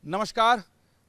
नमस्कार।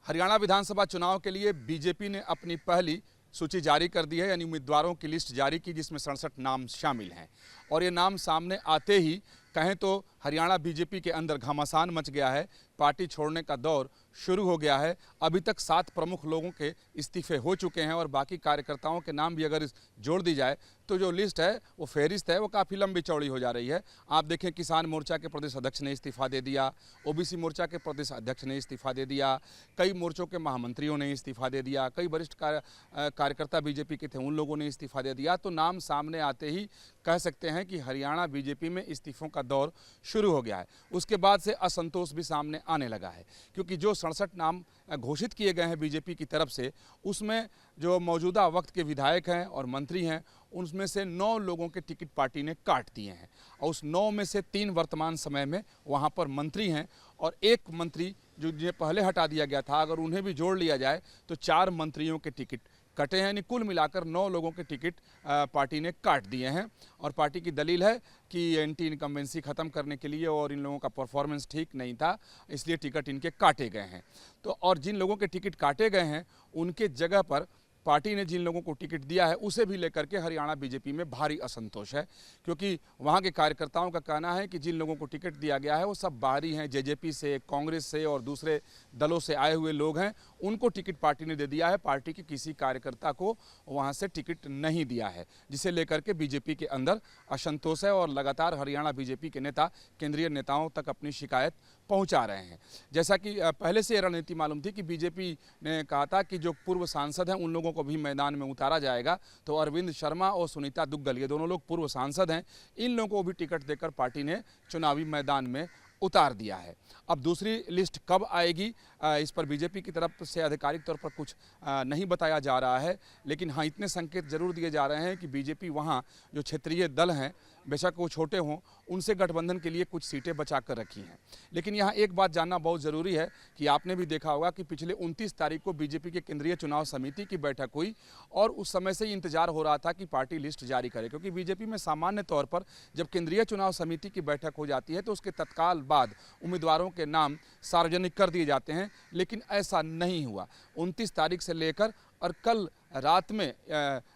हरियाणा विधानसभा चुनाव के लिए बीजेपी ने अपनी पहली सूची जारी कर दी है, यानी उम्मीदवारों की लिस्ट जारी की, जिसमें 67 नाम शामिल हैं। और ये नाम सामने आते ही कहें तो हरियाणा बीजेपी के अंदर घमासान मच गया है। पार्टी छोड़ने का दौर शुरू हो गया है। अभी तक 7 प्रमुख लोगों के इस्तीफे हो चुके हैं और बाकी कार्यकर्ताओं के नाम भी अगर जोड़ दी जाए तो जो लिस्ट है, वो फहरिस्त है, वो काफ़ी लंबी चौड़ी हो जा रही है। आप देखें, किसान मोर्चा के प्रदेश अध्यक्ष ने इस्तीफा दे दिया, ओबीसी मोर्चा के प्रदेश अध्यक्ष ने इस्तीफा दे दिया, कई मोर्चों के महामंत्रियों ने इस्तीफा दे दिया, कई वरिष्ठ कार्यकर्ता बीजेपी के थे, उन लोगों ने इस्तीफा दे दिया। तो नाम सामने आते ही कह सकते हैं कि हरियाणा बीजेपी में इस्तीफों का दौर शुरू हो गया है। उसके बाद से असंतोष भी सामने आने लगा है, क्योंकि जो 67 नाम घोषित किए गए हैं बीजेपी की तरफ से, उसमें जो मौजूदा वक्त के विधायक हैं और मंत्री हैं, उनमें से 9 लोगों के टिकट पार्टी ने काट दिए हैं और उस 9 में से 3 वर्तमान समय में वहां पर मंत्री हैं और एक मंत्री जो जिन्हें पहले हटा दिया गया था, अगर उन्हें भी जोड़ लिया जाए तो 4 मंत्रियों के टिकट कटे हैं। यानी कुल मिलाकर 9 लोगों के टिकट पार्टी ने काट दिए हैं और पार्टी की दलील है कि एंटी इनकम्बेंसी ख़त्म करने के लिए और इन लोगों का परफॉर्मेंस ठीक नहीं था, इसलिए टिकट इनके काटे गए हैं। तो और जिन लोगों के टिकट काटे गए हैं, उनके जगह पर पार्टी ने जिन लोगों को टिकट दिया है, उसे भी लेकर के हरियाणा बीजेपी में भारी असंतोष है, क्योंकि वहां के कार्यकर्ताओं का कहना है कि जिन लोगों को टिकट दिया गया है वो सब बाहरी हैं, जेजेपी से, कांग्रेस से और दूसरे दलों से आए हुए लोग हैं। उनको टिकट पार्टी ने दे दिया है, पार्टी के किसी कार्यकर्ता को वहाँ से टिकट नहीं दिया है, जिसे लेकर के बीजेपी के अंदर असंतोष है और लगातार हरियाणा बीजेपी के नेता केंद्रीय नेताओं तक अपनी शिकायत पहुंचा रहे हैं। जैसा कि पहले से रणनीति मालूम थी कि बीजेपी ने कहा था कि जो पूर्व सांसद हैं उन लोगों को भी मैदान में उतारा जाएगा, तो अरविंद शर्मा और सुनीता दुग्गल, ये दोनों लोग पूर्व सांसद हैं, इन लोगों को भी टिकट देकर पार्टी ने चुनावी मैदान में उतार दिया है। अब दूसरी लिस्ट कब आएगी, इस पर बीजेपी की तरफ से आधिकारिक तौर पर कुछ नहीं बताया जा रहा है, लेकिन हाँ, इतने संकेत जरूर दिए जा रहे हैं कि बीजेपी वहाँ जो क्षेत्रीय दल हैं, बेशक वो छोटे हों, उनसे गठबंधन के लिए कुछ सीटें बचा कर रखी हैं। लेकिन यहाँ एक बात जानना बहुत ज़रूरी है कि आपने भी देखा होगा कि पिछले 29 तारीख को बीजेपी के केंद्रीय चुनाव समिति की बैठक हुई और उस समय से ही इंतजार हो रहा था कि पार्टी लिस्ट जारी करे, क्योंकि बीजेपी में सामान्य तौर पर जब केंद्रीय चुनाव समिति की बैठक हो जाती है तो उसके तत्काल बाद उम्मीदवारों के नाम सार्वजनिक कर दिए जाते हैं, लेकिन ऐसा नहीं हुआ। 29 तारीख से लेकर और कल रात में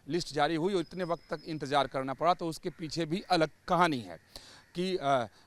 लिस्ट जारी हुई और इतने वक्त तक इंतज़ार करना पड़ा, तो उसके पीछे भी अलग कहानी है कि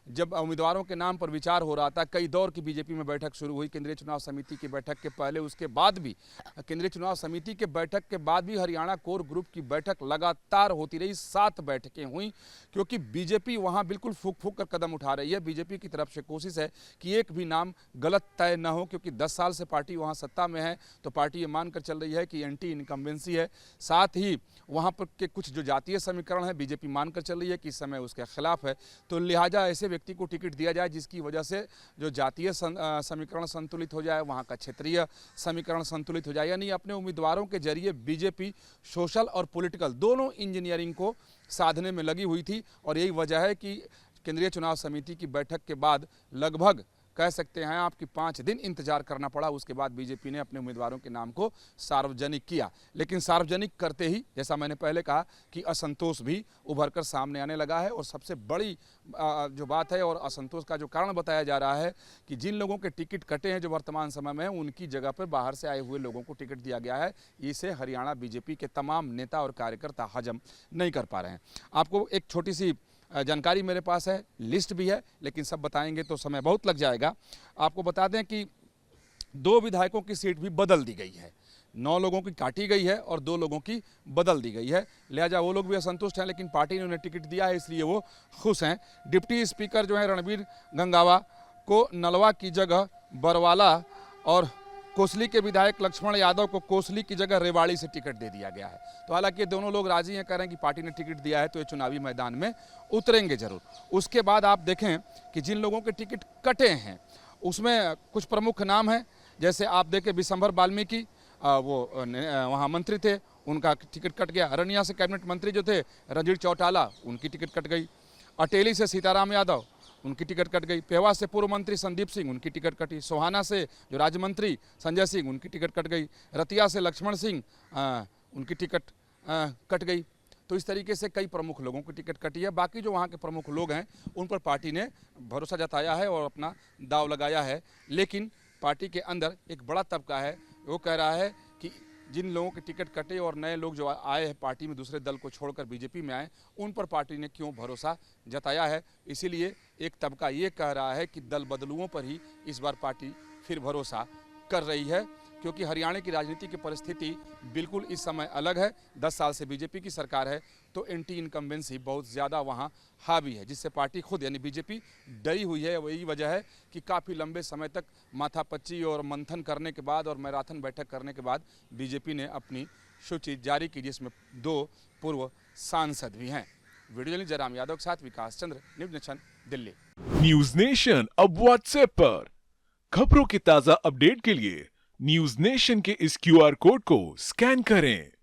जब उम्मीदवारों के नाम पर विचार हो रहा था, कई दौर की बीजेपी में बैठक शुरू हुई, केंद्रीय चुनाव समिति की बैठक के पहले, उसके बाद भी, केंद्रीय चुनाव समिति के बैठक के बाद भी हरियाणा कोर ग्रुप की बैठक लगातार होती रही। 7 बैठकें हुई, क्योंकि बीजेपी वहां बिल्कुल फूक फूक कर कदम उठा रही है। बीजेपी की तरफ से कोशिश है कि एक भी नाम गलत तय न हो, क्योंकि 10 साल से पार्टी वहाँ सत्ता में है, तो पार्टी ये मानकर चल रही है कि एंटी इनकम्बेंसी है। साथ ही वहाँ पर के कुछ जो जातीय समीकरण है, बीजेपी मानकर चल रही है कि इस समय उसके खिलाफ है, तो लिहाजा ऐसे व्यक्ति को टिकट दिया जाए जिसकी वजह से जो जातीय समीकरण संतुलित हो जाए, वहाँ का क्षेत्रीय समीकरण संतुलित हो जाए। यानी अपने उम्मीदवारों के जरिए बीजेपी सोशल और पॉलिटिकल दोनों इंजीनियरिंग को साधने में लगी हुई थी और यही वजह है कि केंद्रीय चुनाव समिति की बैठक के बाद लगभग कह सकते हैं आपकी 5 दिन इंतजार करना पड़ा। उसके बाद बीजेपी ने अपने उम्मीदवारों के नाम को सार्वजनिक किया, लेकिन सार्वजनिक करते ही, जैसा मैंने पहले कहा, कि असंतोष भी उभर कर सामने आने लगा है। और सबसे बड़ी जो बात है और असंतोष का जो कारण बताया जा रहा है कि जिन लोगों के टिकट कटे हैं जो वर्तमान समय में, उनकी जगह पर बाहर से आए हुए लोगों को टिकट दिया गया है। इसे हरियाणा बीजेपी के तमाम नेता और कार्यकर्ता हजम नहीं कर पा रहे हैं। आपको एक छोटी सी जानकारी मेरे पास है, लिस्ट भी है, लेकिन सब बताएंगे तो समय बहुत लग जाएगा। आपको बता दें कि 2 विधायकों की सीट भी बदल दी गई है। 9 लोगों की काटी गई है और 2 लोगों की बदल दी गई है, लिहाजा वो लोग भी असंतुष्ट हैं, लेकिन पार्टी ने उन्हें टिकट दिया है, इसलिए वो खुश हैं। डिप्टी स्पीकर जो है रणबीर गंगावा को नलवा की जगह बरवाला और कोसली के विधायक लक्ष्मण यादव को कोसली की जगह रेवाड़ी से टिकट दे दिया गया है। तो हालांकि दोनों लोग राजी हैं, कह रहे हैं कि पार्टी ने टिकट दिया है तो ये चुनावी मैदान में उतरेंगे जरूर। उसके बाद आप देखें कि जिन लोगों के टिकट कटे हैं उसमें कुछ प्रमुख नाम हैं, जैसे आप देखें विशंभर वाल्मीकि, वो वहाँ मंत्री थे, उनका टिकट कट गया। अरनिया से कैबिनेट मंत्री जो थे रणजीत चौटाला, उनकी टिकट कट गई। अटेली से सीताराम यादव, उनकी टिकट कट गई। पेवा से पूर्व मंत्री संदीप सिंह, उनकी टिकट कटी। सोहाना से जो राज्य मंत्री संजय सिंह, उनकी टिकट कट गई। रतिया से लक्ष्मण सिंह, उनकी टिकट कट गई। तो इस तरीके से कई प्रमुख लोगों की टिकट कटी है। बाकी जो वहाँ के प्रमुख लोग हैं उन पर पार्टी ने भरोसा जताया है और अपना दाव लगाया है, लेकिन पार्टी के अंदर एक बड़ा तबका है, वो कह रहा है कि जिन लोगों के टिकट कटे और नए लोग जो आए हैं पार्टी में दूसरे दल को छोड़कर बीजेपी में आए, उन पर पार्टी ने क्यों भरोसा जताया है। इसीलिए एक तबका ये कह रहा है कि दल बदलुओं पर ही इस बार पार्टी फिर भरोसा कर रही है, क्योंकि हरियाणा की राजनीति की परिस्थिति बिल्कुल इस समय अलग है। 10 साल से बीजेपी की सरकार है, तो एंटी इनकम्बेंसी बहुत ज़्यादा वहाँ हावी है, जिससे पार्टी खुद यानी बीजेपी डरी हुई है। वही वजह है कि काफ़ी लंबे समय तक माथापच्ची और मंथन करने के बाद और मैराथन बैठक करने के बाद बीजेपी ने अपनी सूची जारी की, जिसमें 2 पूर्व सांसद भी हैं। वीडियो जर्नलिस्ट जयराम यादव के साथ Vikas Chandra, news nation, Delhi. News nation अब व्हाट्सएप पर खबरों के ताजा अपडेट के लिए न्यूज नेशन के इस क्यूआर कोड को स्कैन करें